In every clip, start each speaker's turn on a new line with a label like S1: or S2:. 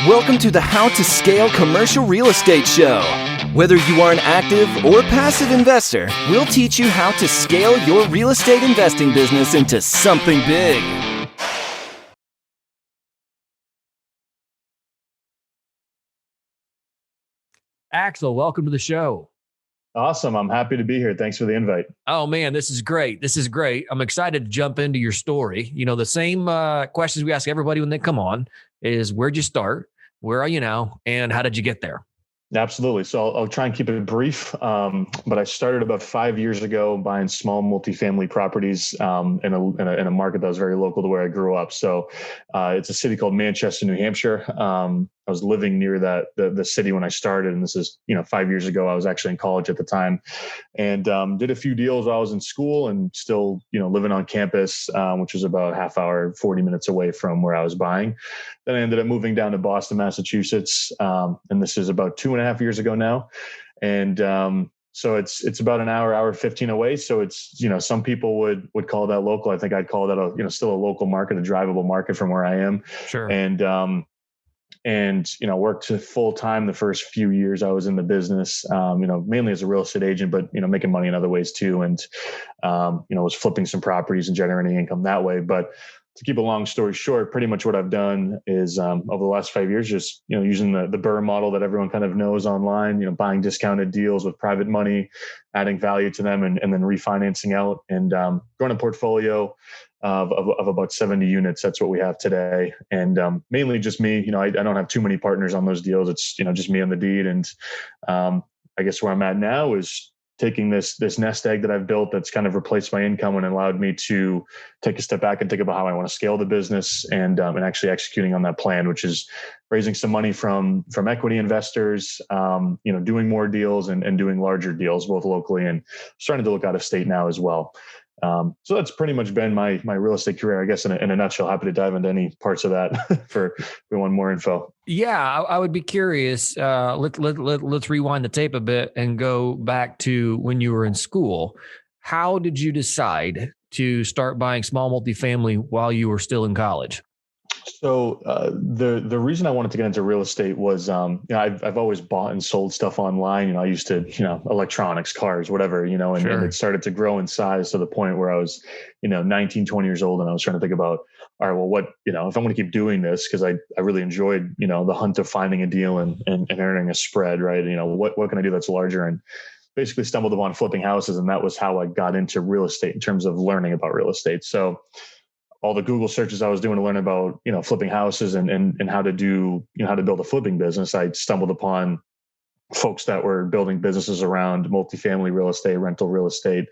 S1: Welcome to the How to Scale Commercial Real Estate Show. Whether you are an active or passive investor, we'll teach you how to scale your real estate investing business into something big.
S2: Axel, welcome to the show.
S3: Awesome. I'm happy to be here. Thanks for the invite.
S2: Oh man, this is great. This is great. I'm excited to jump into your story. You know, the same questions we ask everybody when they come on is where'd you start? Where are you now? And how did you get there?
S3: Absolutely. So I'll try and keep it brief. But I started about 5 years ago buying small multifamily properties in a market that was very local to where I grew up. So it's a city called Manchester, New Hampshire. I was living near the city when I started, and this is 5 years ago. I was actually in college at the time, and did a few deals while I was in school, and still living on campus, which was about a half hour, 40 minutes away from where I was buying. Then I ended up moving down to Boston, Massachusetts, and this is about 2.5 years ago now, and so it's about an hour 15 away. So it's some people would call that local. I think I'd call that still a local market, a drivable market from where I am.
S2: Sure.
S3: And worked full time the first few years I was in the business, mainly as a real estate agent, but making money in other ways too, and was flipping some properties and generating income that way. But to keep a long story short, pretty much what I've done is over the last 5 years, just using the BRRRR model that everyone kind of knows online, buying discounted deals with private money, adding value to them, and then refinancing out, and growing a portfolio of about 70 units. That's what we have today. And mainly just me. I don't have too many partners on those deals. It's just me on the deed. And I guess where I'm at now is taking this nest egg that I've built that's kind of replaced my income and allowed me to take a step back and think about how I want to scale the business, and actually executing on that plan, which is raising some money from equity investors, doing more deals and doing larger deals both locally and starting to look out of state now as well. So that's pretty much been my real estate career, I guess, in a nutshell. Happy to dive into any parts of that for if we want more info.
S2: Yeah, I would be curious. Let's rewind the tape a bit and go back to when you were in school. How did you decide to start buying small multifamily while you were still in college?
S3: So the reason I wanted to get into real estate was, I've always bought and sold stuff online. I used to, electronics, cars, whatever, and it started to grow in size to the point where I was, 19, 20 years old. And I was trying to think about, all right, well, what, if I'm going to keep doing this, because I really enjoyed, the hunt of finding a deal and earning a spread, right? What can I do that's larger? And basically stumbled upon flipping houses. And that was how I got into real estate in terms of learning about real estate. So all the Google searches I was doing to learn about, flipping houses and how to do, how to build a flipping business, I stumbled upon folks that were building businesses around multifamily real estate, rental real estate.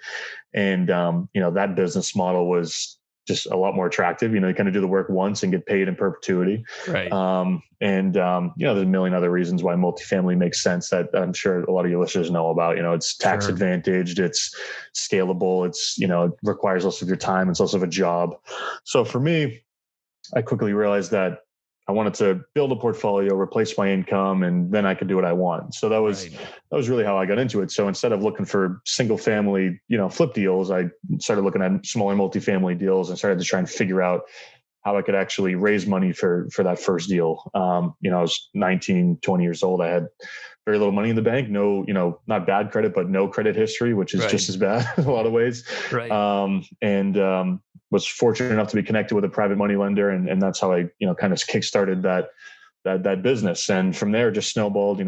S3: And, that business model was just a lot more attractive. You kind of do the work once and get paid in perpetuity.
S2: Right.
S3: There's a million other reasons why multifamily makes sense that I'm sure a lot of your listeners know about. It's tax advantaged, it's scalable, it's, it requires less of your time. It's also a job. So for me, I quickly realized that I wanted to build a portfolio, replace my income, and then I could do what I want. So that was really how I got into it. So instead of looking for single family, flip deals, I started looking at smaller multifamily deals and started to try and figure out how I could actually raise money for that first deal. I was 19, 20 years old. I had very little money in the bank, no, not bad credit, but no credit history, which is just as bad in a lot of ways.
S2: Right.
S3: Was fortunate enough to be connected with a private money lender. And that's how I, kind of kickstarted that business. And from there just snowballed,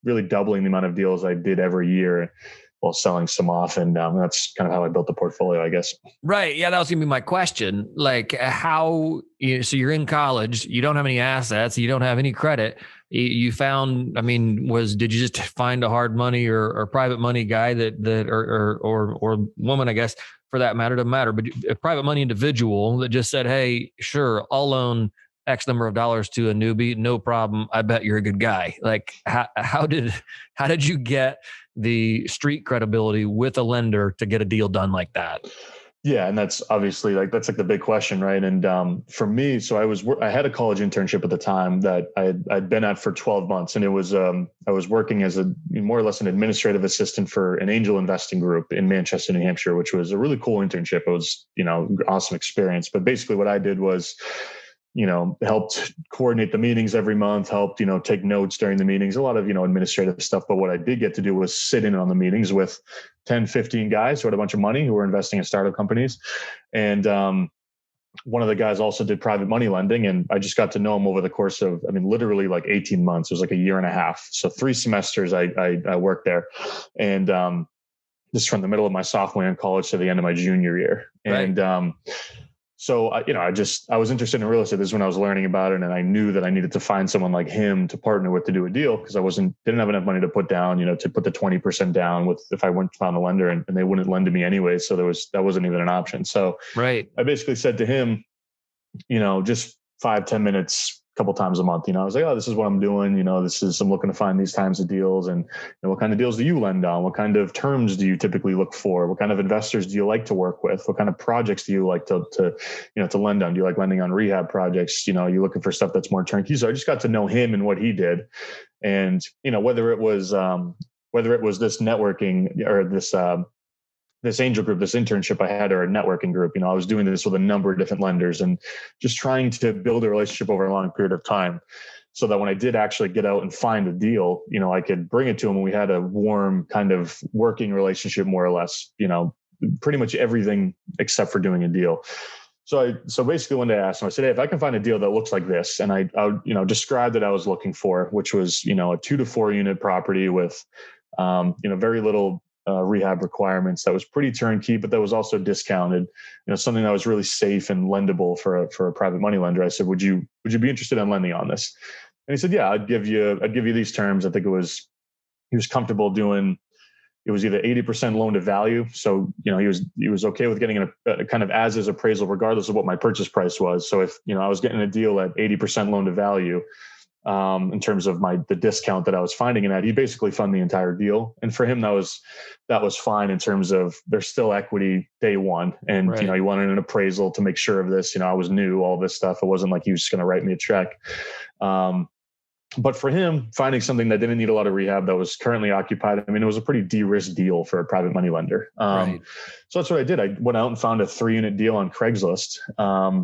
S3: really doubling the amount of deals I did every year while selling some off. And that's kind of how I built the portfolio, I guess.
S2: Right. Yeah. That was gonna be my question. Like how, so you're in college, you don't have any assets, you don't have any credit. You found, did you just find a hard money or private money guy or woman, I guess, for that matter, doesn't matter, but a private money individual that just said, hey, sure, I'll loan X number of dollars to a newbie, no problem. I bet you're a good guy. Like how did you get the street credibility with a lender to get a deal done like that?
S3: Yeah. And that's obviously that's the big question. Right. And for me, so I had a college internship at the time that I'd been at for 12 months. And it was, I was working as a more or less an administrative assistant for an angel investing group in Manchester, New Hampshire, which was a really cool internship. It was, awesome experience. But basically what I did was helped coordinate the meetings every month, helped, take notes during the meetings, a lot of, administrative stuff. But what I did get to do was sit in on the meetings with 10, 15 guys who had a bunch of money, who were investing in startup companies. And, one of the guys also did private money lending, and I just got to know him over the course of, literally like 18 months. It was like a year and a half. So 3 semesters I worked there. And, this from the middle of my sophomore year in college to the end of my junior year.
S2: Right.
S3: And, so, I was interested in real estate. This is when I was learning about it. And I knew that I needed to find someone like him to partner with to do a deal, because I didn't have enough money to put down, to put the 20% down if I went and found a lender, and they wouldn't lend to me anyway. So that wasn't even an option. So
S2: right.
S3: I basically said to him, just 5-10 minutes, a couple times a month, I was like, oh, this is what I'm doing. I'm looking to find these times of deals. And what kind of deals do you lend on? What kind of terms do you typically look for? What kind of investors do you like to work with? What kind of projects do you like to lend on? Do you like lending on rehab projects? Are you looking for stuff that's more turnkey? So I just got to know him and what he did. And, whether it was this networking or this angel group, this internship I had, or a networking group, I was doing this with a number of different lenders and just trying to build a relationship over a long period of time, so that when I did actually get out and find a deal, I could bring it to him, and we had a warm kind of working relationship, more or less, pretty much everything except for doing a deal. So basically one day I asked him, I said, hey, if I can find a deal that looks like this, and I described what I was looking for, which was, a 2 to 4 unit property with, very little rehab requirements, that was pretty turnkey, but that was also discounted, something that was really safe and lendable for a private money lender. I said, would you be interested in lending on this? And he said, yeah, I'd give you these terms. I think he was comfortable doing, it was either 80% loan to value. So, he was okay with getting a kind of as is appraisal, regardless of what my purchase price was. So if, I was getting a deal at 80% loan to value, in terms of the discount that I was finding in that, he basically funded the entire deal. And for him, that was fine in terms of there's still equity day one. And,
S2: right.
S3: He wanted an appraisal to make sure of this, I was new, all this stuff. It wasn't like he was just going to write me a check. But for him, finding something that didn't need a lot of rehab, that was currently occupied, it was a pretty de-risked deal for a private money lender.
S2: Right.
S3: So that's what I did. I went out and found a 3-unit deal on Craigslist,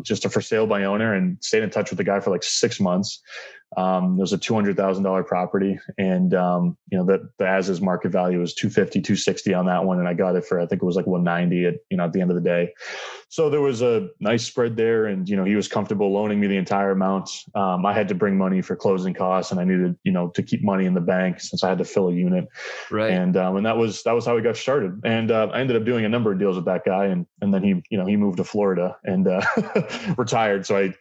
S3: just a for sale by owner, and stayed in touch with the guy for like 6 months. It was a $200,000 property, and the as is market value was 250, 260 on that one, and I got it for, I think it was like 190 at the end of the day. So there was a nice spread there, and he was comfortable loaning me the entire amount. I had to bring money for closing costs, and I needed to keep money in the bank since I had to fill a unit. Right. And that was how we got started. And I ended up doing a number of deals with that guy, and then he moved to Florida and retired. So I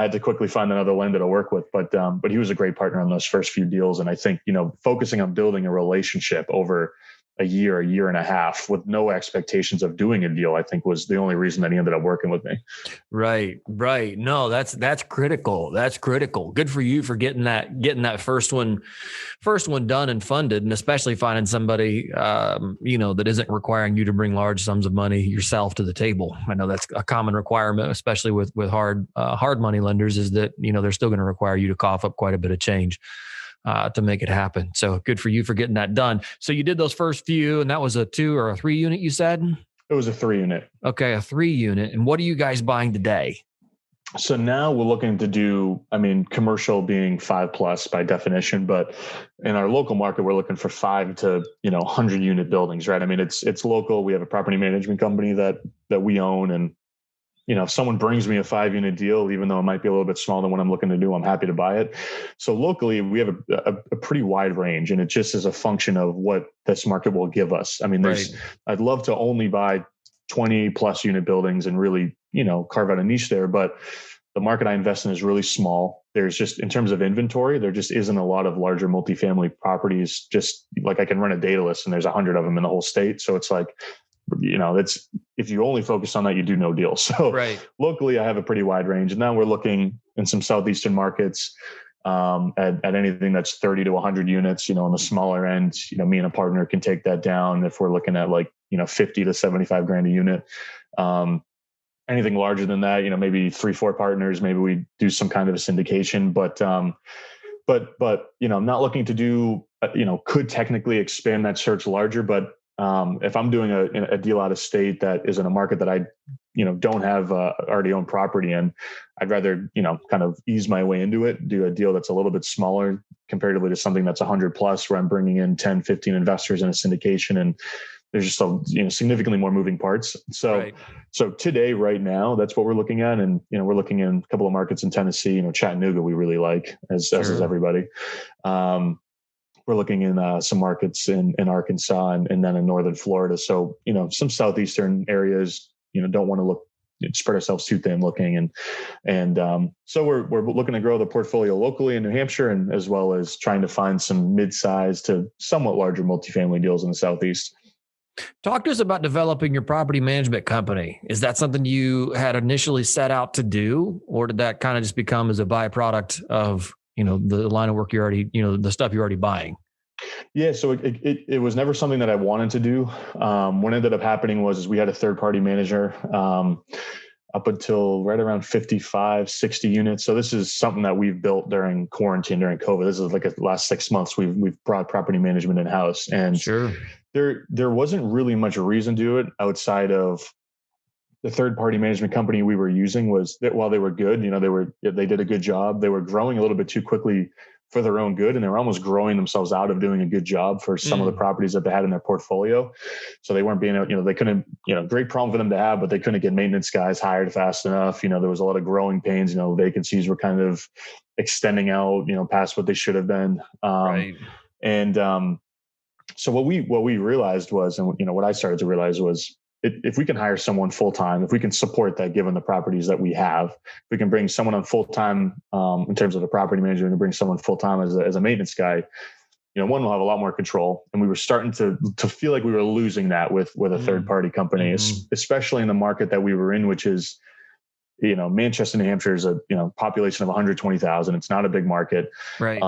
S3: had to quickly find another lender to work with, but he was a great partner on those first few deals. And I think, focusing on building a relationship over a year and a half with no expectations of doing a deal, I think was the only reason that he ended up working with me.
S2: Right. No, that's critical. That's critical. Good for you for getting that first one done and funded, and especially finding somebody, that isn't requiring you to bring large sums of money yourself to the table. I know that's a common requirement, especially with hard money lenders, is that, they're still going to require you to cough up quite a bit of change to make it happen. So good for you for getting that done. So you did those first few, and that was a 2 or a 3 unit, you said?
S3: It was a 3 unit.
S2: Okay, a 3 unit. And what are you guys buying today?
S3: So now we're looking to do, commercial being 5+ by definition, but in our local market, we're looking for 5 to 100 unit buildings, right? It's local. We have a property management company that we own, and if someone brings me a 5-unit deal, even though it might be a little bit smaller than what I'm looking to do, I'm happy to buy it. So locally, we have a pretty wide range, and it just is a function of what this market will give us. I'd love to only buy 20+ unit buildings and really, carve out a niche there. But the market I invest in is really small. There's just, in terms of inventory, there just isn't a lot of larger multifamily properties. Just like I can run a data list and there's 100 of them in the whole state. So it's like, it's, if you only focus on that, you do no deal. So locally, I have a pretty wide range. And now we're looking in some Southeastern markets at anything that's 30 to 100 units, on the smaller end. Me and a partner can take that down if we're looking at 50 to 75 grand a unit. Anything larger than that, maybe 3-4 partners, maybe we do some kind of a syndication, but I'm not looking to do, could technically expand that search larger, but if I'm doing a deal out of state that is in a market that I don't have already owned property in. I'd rather, kind of ease my way into it, do a deal that's a little bit smaller comparatively to something that's 100 plus, where I'm bringing in 10, 15 investors in a syndication, and there's just significantly more moving parts. So today, right now, that's what we're looking at. And, we're looking in a couple of markets in Tennessee, Chattanooga, we really like, as is everybody. We're looking in some markets in Arkansas and then in Northern Florida. So, some Southeastern areas, don't want to spread ourselves too thin looking. So we're looking to grow the portfolio locally in New Hampshire, and as well as trying to find some mid-sized to somewhat larger multifamily deals in the Southeast.
S2: Talk to us about developing your property management company. Is that something you had initially set out to do, or did that kind of just become as a byproduct of, the line of work you're already, the stuff you're already buying?
S3: Yeah. So it was never something that I wanted to do. What ended up happening was we had a third party manager, up until right around 55, 60 units. So this is something that we've built during quarantine, during COVID. This is like the last 6 months we've brought property management in house, and
S2: sure,
S3: there wasn't really much reason to do it outside of the third party management company we were using. Was that while they were good, they did a good job. They were growing a little bit too quickly for their own good, and they were almost growing themselves out of doing a good job for some of the properties that they had in their portfolio. So they weren't being, they couldn't, great problem for them to have, but they couldn't get maintenance guys hired fast enough. There was a lot of growing pains. Vacancies were kind of extending out, past what they should have been.
S2: Right.
S3: And so what we realized was, and what I started to realize was, if we can hire someone full-time, if we can support that, given the properties that we have, if we can bring someone on full-time, in terms of the property manager, and bring someone full-time as a maintenance guy, one will have a lot more control. And we were starting to feel like we were losing that with a third-party company, especially in the market that we were in, which is, Manchester, New Hampshire is a, population of 120,000. It's not a big market.
S2: Right.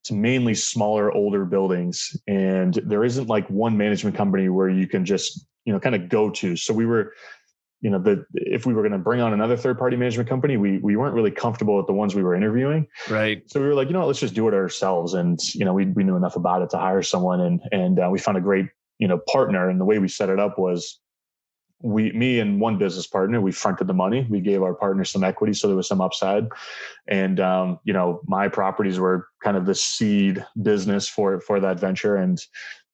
S3: It's mainly smaller, older buildings. And there isn't like one management company where you can just, kind of go to. So we were, if we were going to bring on another third-party management company, we weren't really comfortable with the ones we were interviewing.
S2: Right.
S3: So we were like, let's just do it ourselves. And, we knew enough about it to hire someone, and we found a great, partner. And the way we set it up was, me and one business partner, we fronted the money. We gave our partner some equity, so there was some upside. And, my properties were kind of the seed business for that venture. And,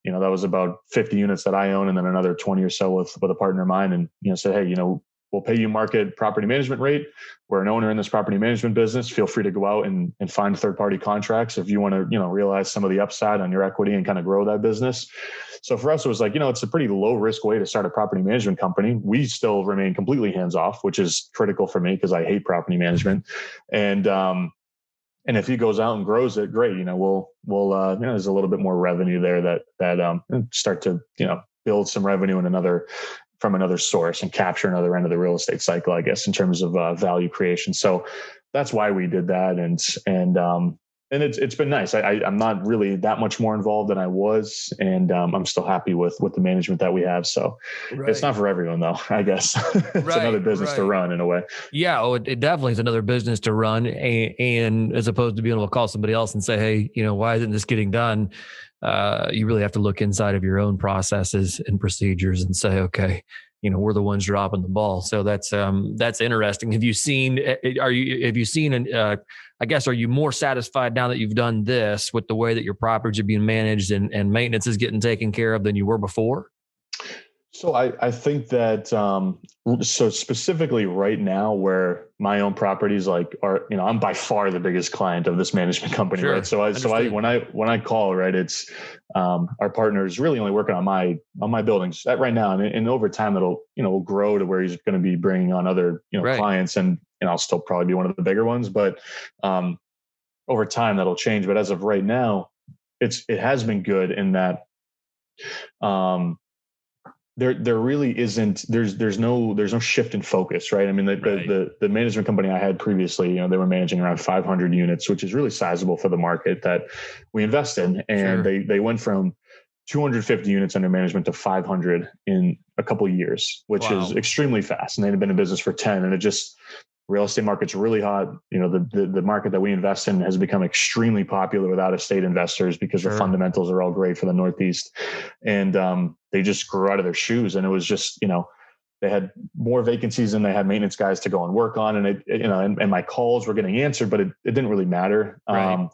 S3: that was about 50 units that I own, and then another 20 or so with a partner of mine. And, said, hey, we'll pay you market property management rate. We're an owner in this property management business. Feel free to go out and find third-party contracts if you want to, realize some of the upside on your equity and kind of grow that business. So for us, it was like, it's a pretty low risk way to start a property management company. We still remain completely hands off, which is critical for me because I hate property management. And if he goes out and grows it, great. We'll there's a little bit more revenue there that start to, build some revenue from another source and capture another end of the real estate cycle, I guess, in terms of value creation. So that's why we did that. And it's been nice. I'm not really that much more involved than I was, and I'm still happy with the management that we have. So It's not for everyone, though, I guess. It's another business to run in a way.
S2: Yeah, it definitely is another business to run, and as opposed to being able to call somebody else and say, hey, why isn't this getting done? You really have to look inside of your own processes and procedures and say, okay, we're the ones dropping the ball. So that's interesting. Have you seen? Are you more satisfied now that you've done this with the way that your properties are being managed and maintenance is getting taken care of than you were before?
S3: So I think that, so specifically right now where my own properties are, I'm by far the biggest client of this management company. Sure. Right. So when I call, right, it's, our partner is really only working on my buildings right now. And over time that'll, grow to where he's going to be bringing on other, clients, and I'll still probably be one of the bigger ones, but, over time that'll change. But as of right now, it has been good in that, there really isn't, there's no shift in focus, right? I mean, the management company I had previously, they were managing around 500 units, which is really sizable for the market that we invest in. And they went from 250 units under management to 500 in a couple of years, which is extremely fast. And they've been in business for 10, and real estate market's really hot. The market that we invest in has become extremely popular with out-of-state investors because the fundamentals are all great for the Northeast. And they just grew out of their shoes. And it was just, they had more vacancies than they had maintenance guys to go and work on. And and my calls were getting answered, but it didn't really matter.
S2: Right.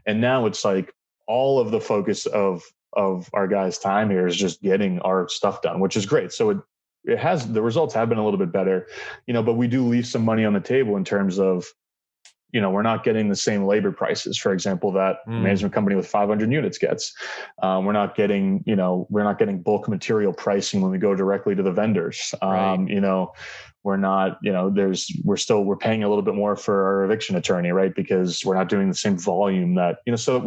S3: And now it's like all of the focus of our guys' time here is just getting our stuff done, which is great. So the results have been a little bit better, but we do leave some money on the table in terms of, we're not getting the same labor prices, for example, that a management company with 500 units gets. We're not getting bulk material pricing when we go directly to the vendors.
S2: Right.
S3: We're not, we're paying a little bit more for our eviction attorney, right? Because we're not doing the same volume that, so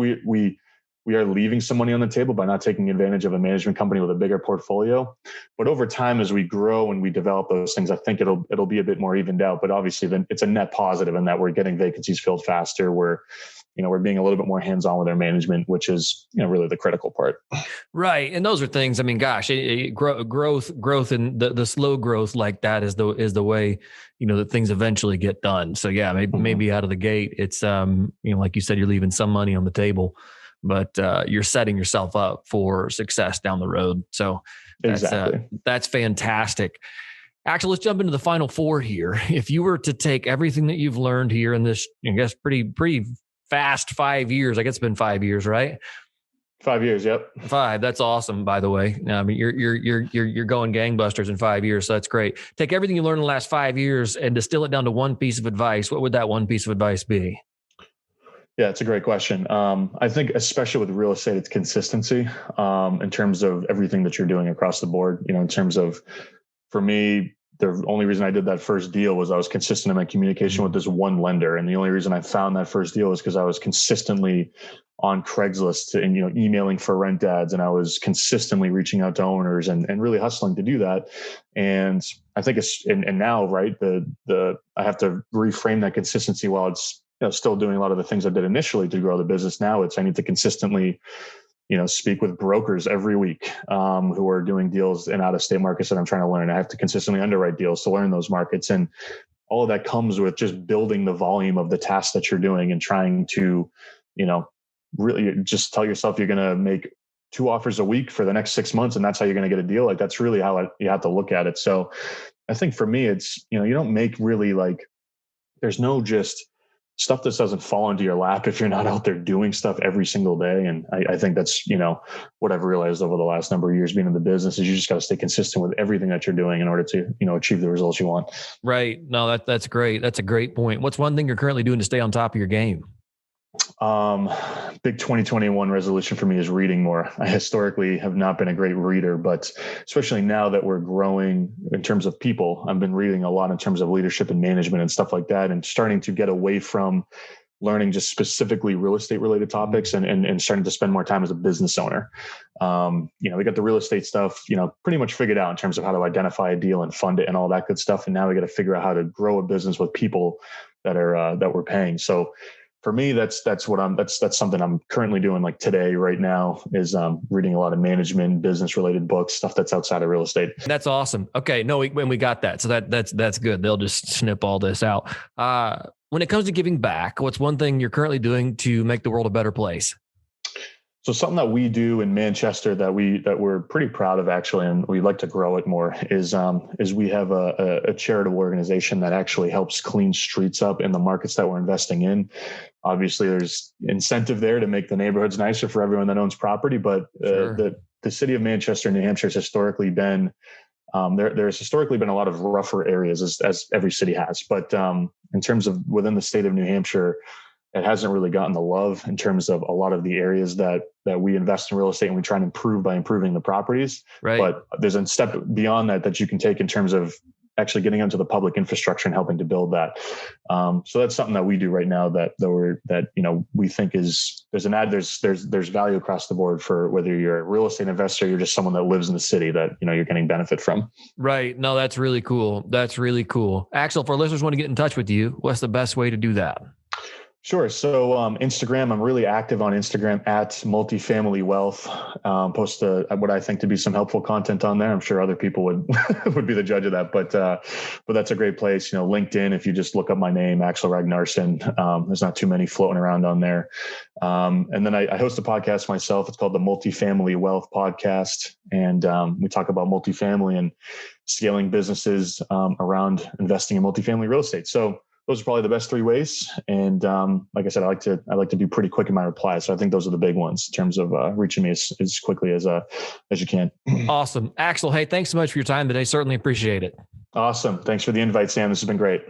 S3: we are leaving some money on the table by not taking advantage of a management company with a bigger portfolio. But over time, as we grow and we develop those things, I think it'll be a bit more evened out. But obviously, then it's a net positive in that we're getting vacancies filled faster. We're being a little bit more hands-on with our management, which is really the critical part.
S2: Right, and those are things. I mean, gosh, growth, and the slow growth like that is the way that things eventually get done. So yeah, maybe out of the gate, it's like you said, you're leaving some money on the table, but you're setting yourself up for success down the road. So that's fantastic. Axel, let's jump into the final four here. If you were to take everything that you've learned here in this, I guess, pretty fast 5 years, I guess it's been 5 years, right?
S3: 5 years. Yep.
S2: 5. That's awesome. By the way, I mean, you're going gangbusters in 5 years. So that's great. Take everything you learned in the last 5 years and distill it down to one piece of advice. What would that one piece of advice be?
S3: Yeah, it's a great question. I think especially with real estate, it's consistency in terms of everything that you're doing across the board. In terms of, for me, the only reason I did that first deal was I was consistent in my communication with this one lender. And the only reason I found that first deal was because I was consistently on Craigslist and, emailing for rent ads. And I was consistently reaching out to owners and really hustling to do that. And I think and now, right, I have to reframe that consistency while it's, still doing a lot of the things I did initially to grow the business. Now I need to consistently, speak with brokers every week who are doing deals in out-of-state markets that I'm trying to learn. I have to consistently underwrite deals to learn those markets. And all of that comes with just building the volume of the tasks that you're doing and trying to, really just tell yourself you're going to make 2 offers a week for the next 6 months. And that's how you're going to get a deal. Like, that's really how you have to look at it. So I think for me, it's, you don't make really there's no just stuff that doesn't fall into your lap if you're not out there doing stuff every single day. And I think that's, what I've realized over the last number of years being in the business is you just got to stay consistent with everything that you're doing in order to, achieve the results you want. Right.
S2: No, that's great. That's a great point. What's one thing you're currently doing to stay on top of your game?
S3: Big 2021 resolution for me is reading more. I historically have not been a great reader, but especially now that we're growing in terms of people, I've been reading a lot in terms of leadership and management and stuff like that, and starting to get away from learning just specifically real estate related topics and starting to spend more time as a business owner. We got the real estate stuff, pretty much figured out in terms of how to identify a deal and fund it and all that good stuff. And now we got to figure out how to grow a business with people that we're paying. So for me, that's something I'm currently doing. Like today, right now, is reading a lot of management, business related books, stuff that's outside of real estate.
S2: That's awesome. Okay, no, we got that. So that's good. They'll just snip all this out. When it comes to giving back, what's one thing you're currently doing to make the world a better place?
S3: So something that we do in Manchester that we're pretty proud of, actually, and we'd like to grow it more, is we have a charitable organization that actually helps clean streets up in the markets that we're investing in. Obviously, there's incentive there to make the neighborhoods nicer for everyone that owns property, but
S2: Sure.
S3: The city of Manchester, New Hampshire, has historically been there's historically been a lot of rougher areas, as every city has, but in terms of within the state of New Hampshire, it hasn't really gotten the love in terms of a lot of the areas that we invest in real estate and we try and improve by improving the properties.
S2: Right.
S3: But there's a step beyond that you can take in terms of actually getting into the public infrastructure and helping to build that. So that's something that we do right now that we think is there's value across the board for whether you're a real estate investor, you're just someone that lives in the city that, you're getting benefit from.
S2: Right. No, that's really cool. That's really cool. Axel, for listeners who want to get in touch with you, what's the best way to do that?
S3: Sure. So Instagram, I'm really active on Instagram at Multifamily Wealth. Post what I think to be some helpful content on there. I'm sure other people would would be the judge of that, but that's a great place. LinkedIn, if you just look up my name, Axel Ragnarsson, there's not too many floating around on there. And then I host a podcast myself. It's called the Multifamily Wealth Podcast, and we talk about multifamily and scaling businesses around investing in multifamily real estate. So those are probably the best three ways. And like I said, I like to be pretty quick in my replies. So I think those are the big ones in terms of reaching me as quickly as you can.
S2: Awesome. Axel, hey, thanks so much for your time today. Certainly appreciate it.
S3: Awesome. Thanks for the invite, Sam. This has been great.